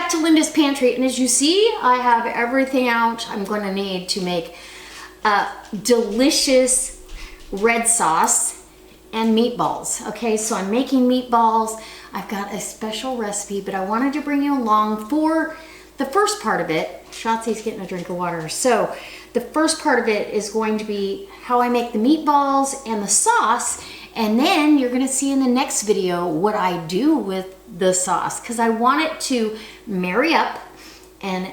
back to Linda's Pantry, and as you see, I have everything out I'm going to need to make a delicious red sauce and meatballs. Okay, so I'm making meatballs. I've got a special recipe, but I wanted to bring you along for the first part of it. Shotzi's getting a drink of water. So the first part of it is going to be how I make the meatballs and the sauce, and then you're going to see in the next video what I do with the sauce, because I want it to marry up and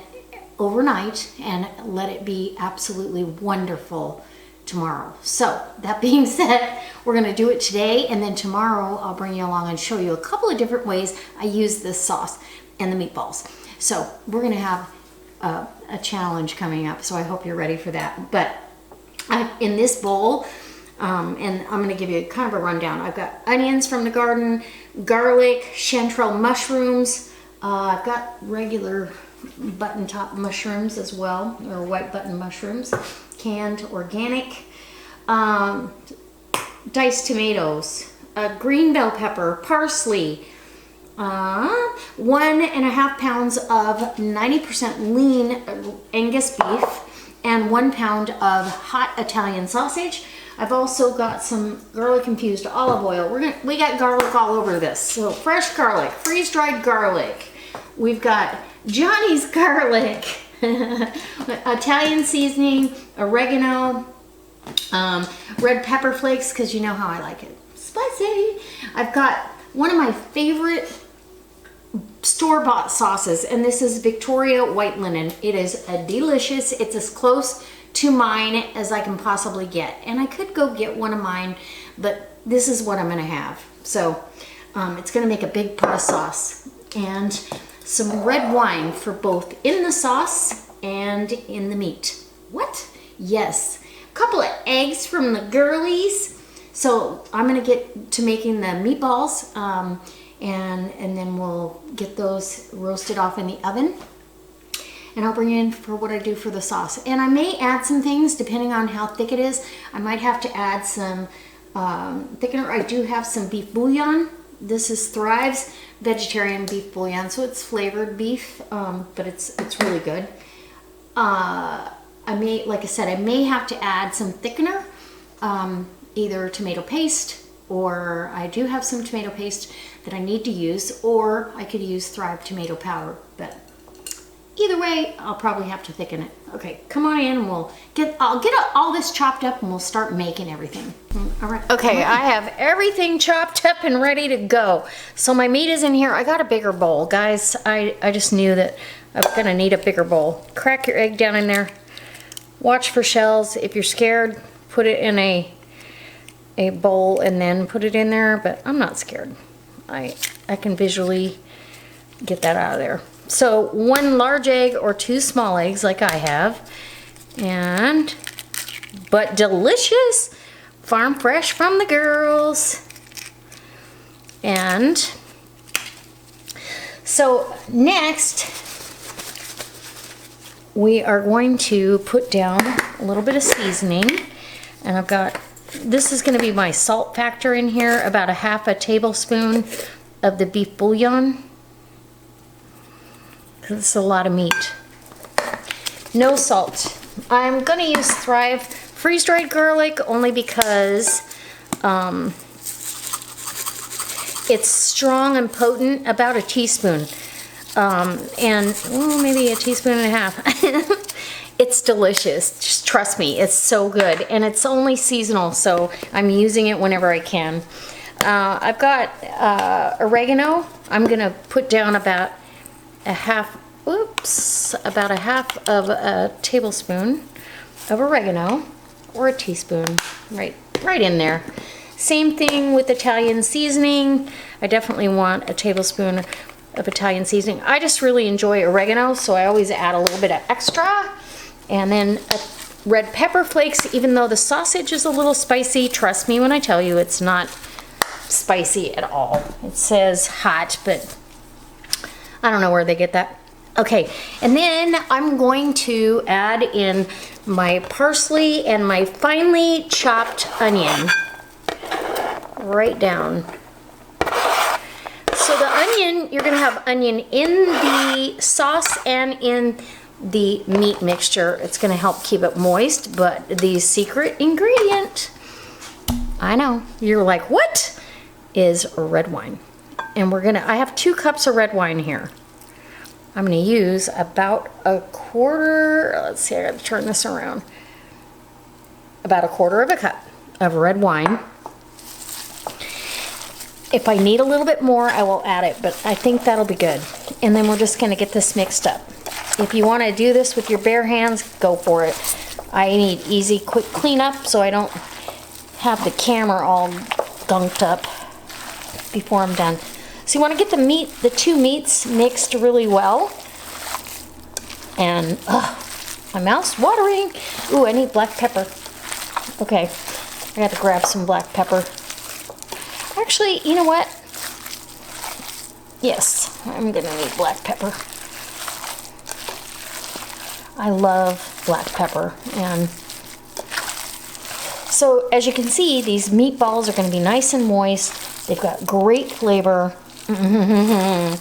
overnight and let it be absolutely wonderful tomorrow. So that being said, we're going to do it today, and then tomorrow I'll bring you along and show you a couple of different ways I use this sauce and the meatballs. So we're going to have a challenge coming up, so I hope you're ready for that. But in this bowl, and I'm going to give you kind of a rundown. I've got onions from the garden, garlic, chanterelle mushrooms. I've got regular button top mushrooms as well, or white button mushrooms, canned organic, diced tomatoes, green bell pepper, parsley, 1.5 pounds of 90% lean Angus beef, and 1 pound of hot Italian sausage. I've also got some garlic infused olive oil. We got garlic all over this. So fresh garlic, freeze-dried garlic. We've got Johnny's garlic, Italian seasoning, oregano, red pepper flakes, because you know how I like it spicy. I've got one of my favorite store-bought sauces, and this is Victoria White Linen. It is delicious. It's as close to mine as I can possibly get, and I could go get one of mine, but this is what I'm gonna have. So it's gonna make a big pot of sauce, and some red wine for both in the sauce and in the meat. What? Yes. A couple of eggs from the girlies. So I'm gonna get to making the meatballs, and then we'll get those roasted off in the oven. And I'll bring you in for what I do for the sauce. And I may add some things depending on how thick it is. I might have to add some thickener. I do have some beef bouillon. This is Thrive's vegetarian beef bouillon, so it's flavored beef, but it's really good. I may, like I said, I may have to add some thickener, either tomato paste, or I do have some tomato paste that I need to use, or I could use Thrive tomato powder, but either way, I'll probably have to thicken it. Okay, come on in and I'll get all this chopped up and we'll start making everything. All right. Okay, I have everything chopped up and ready to go. So my meat is in here. I got a bigger bowl, guys. I just knew that I was gonna need a bigger bowl. Crack your egg down in there. Watch for shells. If you're scared, put it in a bowl and then put it in there, but I'm not scared. I can visually get that out of there. So 1 large egg or 2 small eggs like I have, but delicious, farm fresh from the girls. And so next we are going to put down a little bit of seasoning, and I've got, this is going to be my salt factor in here, about 1/2 tablespoon of the beef bouillon. This is a lot of meat. No salt. I'm going to use Thrive freeze-dried garlic only because it's strong and potent, about a teaspoon. And maybe a teaspoon and a half. It's delicious. Just trust me, it's so good. And it's only seasonal, so I'm using it whenever I can. I've got oregano. I'm going to put down about about 1/2 of a tablespoon of oregano, or a teaspoon, right in there. Same thing with Italian seasoning. I definitely want a tablespoon of Italian seasoning. I just really enjoy oregano, so I always add a little bit of extra. And then red pepper flakes, even though the sausage is a little spicy, trust me when I tell you it's not spicy at all. It says hot, but I don't know where they get that. Okay, and then I'm going to add in my parsley and my finely chopped onion right down. So So the onion, you're gonna have onion in the sauce and in the meat mixture. It's gonna help keep it moist, but the secret ingredient, I know, you're like, what? Is red wine. And I have 2 cups of red wine here. I'm gonna use about a quarter, let's see, I gotta turn this around. About a quarter of a cup of red wine. If I need a little bit more, I will add it, but I think that'll be good. And then we're just gonna get this mixed up. If you wanna do this with your bare hands, go for it. I need easy, quick cleanup so I don't have the camera all gunked up before I'm done. So you wanna get the 2 meats mixed really well. And, my mouth's watering. Ooh, I need black pepper. Okay, I gotta grab some black pepper. Actually, you know what? Yes, I'm gonna need black pepper. I love black pepper. And so as you can see, these meatballs are gonna be nice and moist. They've got great flavor. I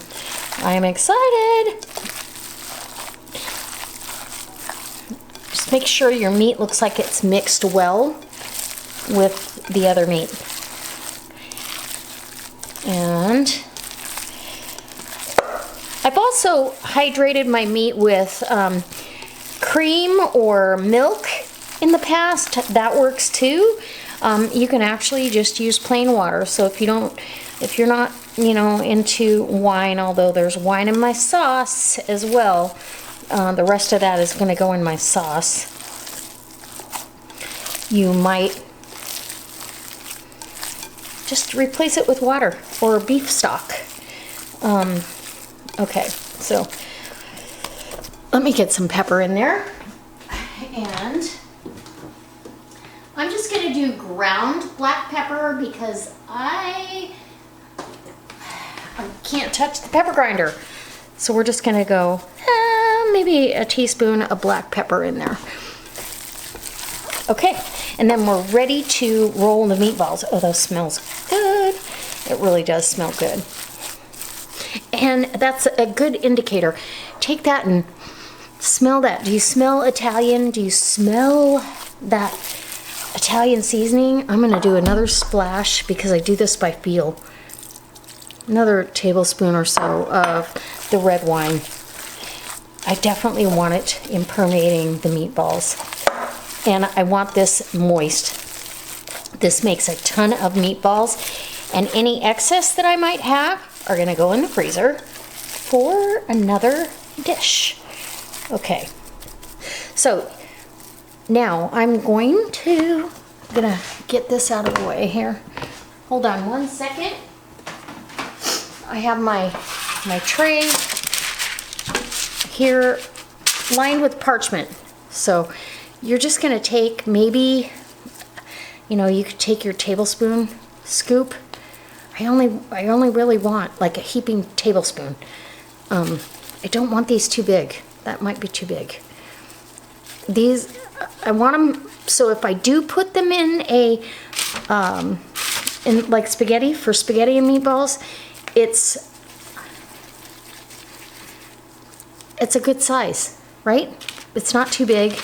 am excited. Just make sure your meat looks like it's mixed well with the other meat. And I've also hydrated my meat with cream or milk in the past. That works too. You can actually just use plain water. So if you're not, into wine, although there's wine in my sauce as well, the rest of that is going to go in my sauce. You might just replace it with water or beef stock. Okay, so let me get some pepper in there. And I'm just gonna do ground black pepper because I can't touch the pepper grinder. So we're just gonna go maybe a teaspoon of black pepper in there. Okay, and then we're ready to roll the meatballs. Oh, those smells good. It really does smell good. And that's a good indicator. Take that and smell that. Do you smell Italian? Do you smell that Italian seasoning? I'm gonna do another splash because I do this by feel. Another tablespoon or so of the red wine. I definitely want it impermeating the meatballs. And I want this moist. This makes a ton of meatballs, and any excess that I might have are gonna go in the freezer for another dish. Okay, so now I'm gonna get this out of the way here. Hold on 1 second. I have my tray here lined with parchment. So you're just gonna take maybe, you could take your tablespoon scoop. I only really want like a heaping tablespoon. I don't want these too big. That might be too big. These, I want them, so if I do put them in in like spaghetti, for spaghetti and meatballs, it's a good size, right? It's not too big.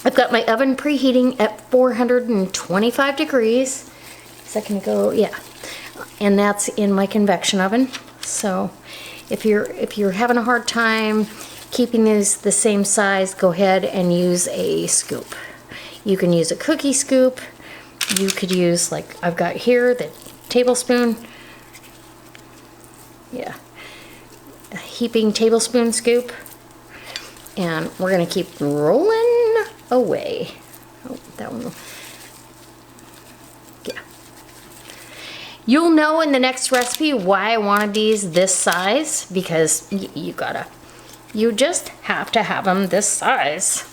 I've got my oven preheating at 425 degrees. Is that gonna go? Yeah. And that's in my convection oven. So if you're having a hard time keeping these the same size, go ahead and use a scoop. You can use a cookie scoop. You could use, like I've got here, the tablespoon. Yeah. A heaping tablespoon scoop. And we're gonna keep rolling away. Oh, that one. Yeah. You'll know in the next recipe why I wanted these this size, because you just have to have them this size.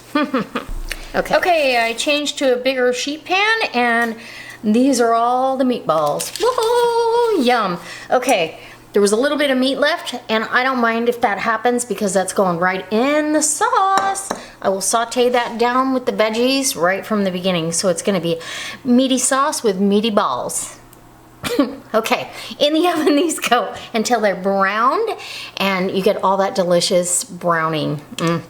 Okay, I changed to a bigger sheet pan, and these are all the meatballs. Whoa, yum. Okay. There was a little bit of meat left, and I don't mind if that happens because that's going right in the sauce. I will saute that down with the veggies right from the beginning, so it's gonna be meaty sauce with meaty balls. Okay, in the oven these go until they're browned and you get all that delicious browning.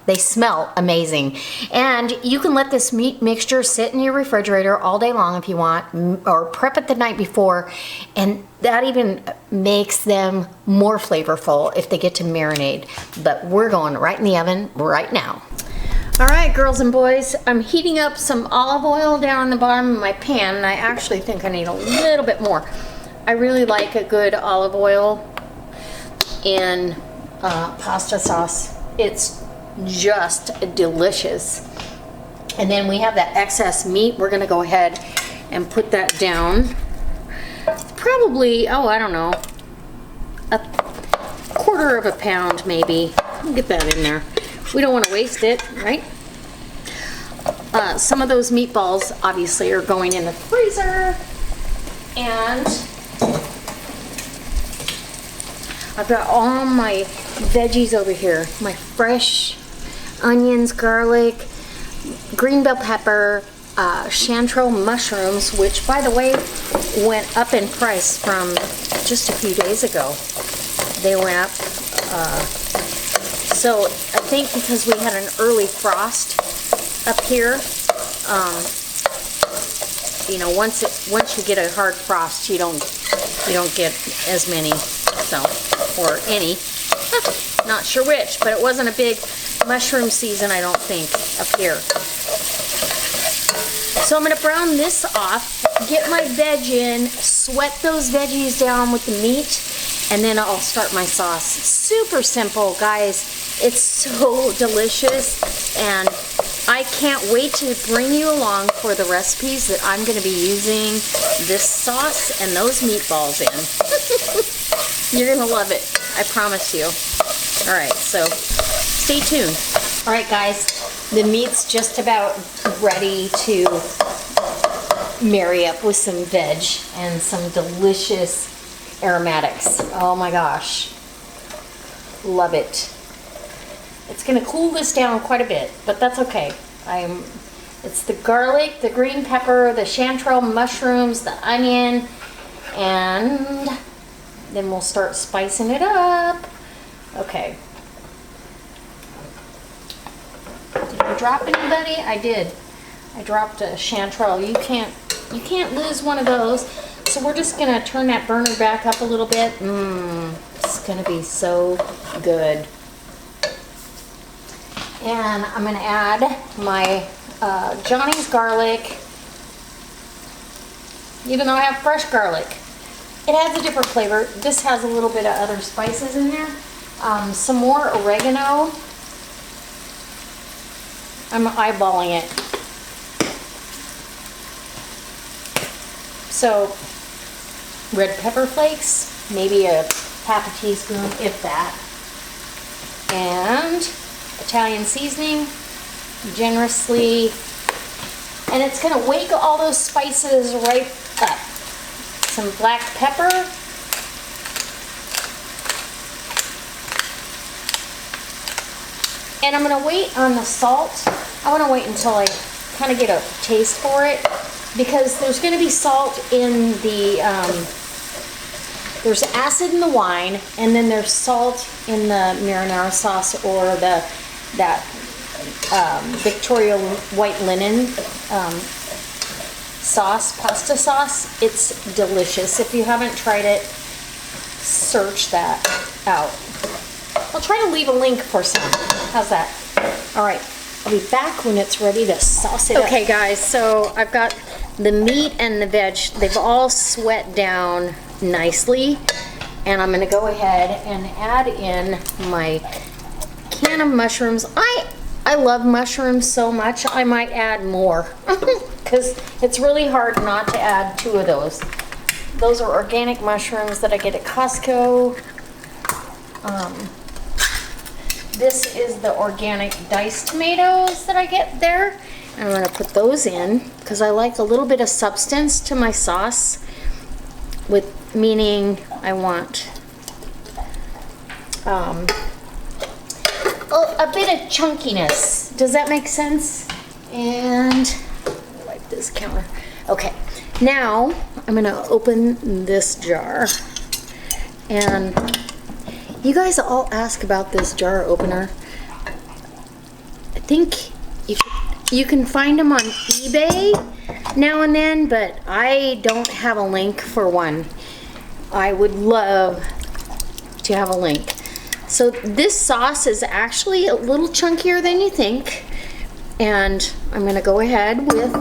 They smell amazing. And you can let this meat mixture sit in your refrigerator all day long if you want, or prep it the night before, and that even makes them more flavorful if they get to marinate. But we're going right in the oven right now. All right, girls and boys, I'm heating up some olive oil down in the bottom of my pan, and I actually think I need a little bit more. I really like a good olive oil in pasta sauce. It's just delicious. And then we have that excess meat. We're gonna go ahead and put that down. It's probably, oh, I don't know, a quarter of a pound maybe. We'll get that in there. We don't want to waste it, right? Some of those meatballs obviously are going in the freezer, and I've got all my veggies over here. My fresh onions, garlic, green bell pepper, chanterelle mushrooms, which by the way went up in price from just a few days ago. They went up. So I think because we had an early frost up here, you know, once you get a hard frost, you don't get as many, so, or any. Not sure which, but it wasn't a big mushroom season, I don't think, up here. So I'm gonna brown this off, get my veg in, sweat those veggies down with the meat, and then I'll start my sauce. Super simple, guys. It's so delicious, and I can't wait to bring you along for the recipes that I'm going to be using this sauce and those meatballs in. You're going to love it, I promise you. All right, so stay tuned. All right, guys, the meat's just about ready to marry up with some veg and some delicious aromatics. Oh my gosh, love it. It's gonna cool this down quite a bit, but that's okay. It's the garlic, the green pepper, the chanterelle mushrooms, the onion, and then we'll start spicing it up. Okay. Did I drop anybody? I did. I dropped a chanterelle. You can't lose one of those. So we're just gonna turn that burner back up a little bit. It's gonna be so good. And I'm gonna add my Johnny's garlic. Even though I have fresh garlic, it adds a different flavor. This has a little bit of other spices in there. Some more oregano. I'm eyeballing it. So, red pepper flakes, maybe a half a teaspoon, if that. And Italian seasoning, generously. And it's gonna wake all those spices right up. Some black pepper. And I'm gonna wait on the salt. I wanna wait until I kind of get a taste for it, because there's gonna be salt in the, there's acid in the wine, and then there's salt in the marinara sauce, or that Victoria white linen sauce, pasta sauce. It's delicious. If you haven't tried it, search that out. I'll try to leave a link for some. How's that? All right, I'll be back when it's ready to sauce it up. Okay guys, so I've got the meat and the veg. They've all sweat down nicely, and I'm gonna go ahead and add in my can of mushrooms. I love mushrooms so much, I might add more because it's really hard not to add 2 of those. Those are organic mushrooms that I get at Costco. This is the organic diced tomatoes that I get there. And I'm gonna put those in because I like a little bit of substance to my sauce, meaning I want a bit of chunkiness. Does that make sense? And wipe this counter. Okay. Now, I'm gonna open this jar. And you guys all ask about this jar opener. I think you can find them on eBay now and then, but I don't have a link for one. I would love to have a link. So this sauce is actually a little chunkier than you think. And I'm gonna go ahead with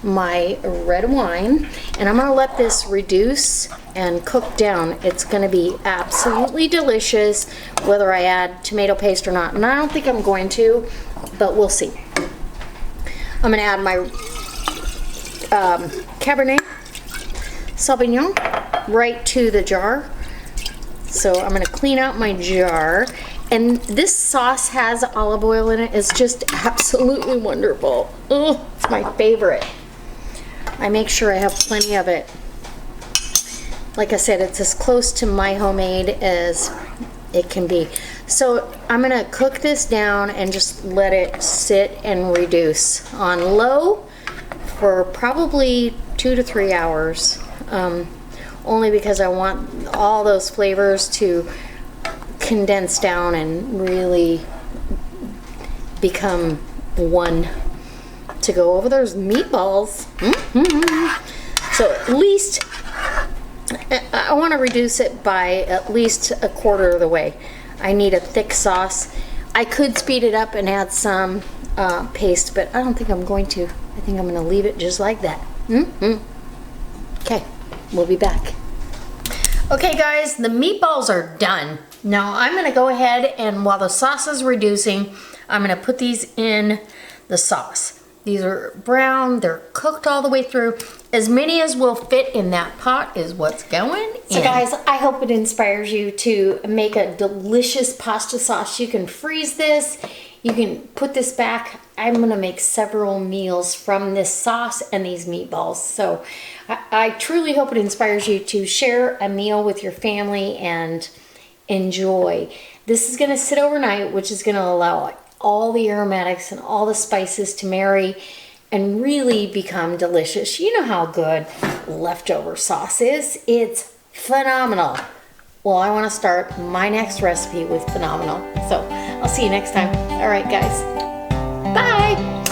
my red wine, and I'm gonna let this reduce and cook down. It's gonna be absolutely delicious whether I add tomato paste or not. And I don't think I'm going to, but we'll see. I'm gonna add my Cabernet Sauvignon right to the jar. So I'm gonna clean out my jar. And this sauce has olive oil in it. It's just absolutely wonderful. Oh, it's my favorite. I make sure I have plenty of it. Like I said, it's as close to my homemade as it can be. So I'm gonna cook this down and just let it sit and reduce on low for probably 2 to 3 hours. Only because I want all those flavors to condense down and really become one. To go over those meatballs. So at least I want to reduce it by at least a quarter of the way. I need a thick sauce. I could speed it up and add some paste, but I don't think I'm going to. I think I'm going to leave it just like that. Okay, we'll be back. Okay guys, the meatballs are done. Now I'm going to go ahead and while the sauce is reducing, I'm going to put these in the sauce. These are brown, they're cooked all the way through. As many as will fit in that pot is what's going in. So guys, I hope it inspires you to make a delicious pasta sauce. You can freeze this, you can put this back. I'm gonna make several meals from this sauce and these meatballs. So I truly hope it inspires you to share a meal with your family and enjoy. This is gonna sit overnight, which is gonna allow all the aromatics and all the spices to marry and really become delicious. You know how good leftover sauce is. It's phenomenal. Well, I want to start my next recipe with phenomenal. So I'll see you next time. All right, guys. Bye.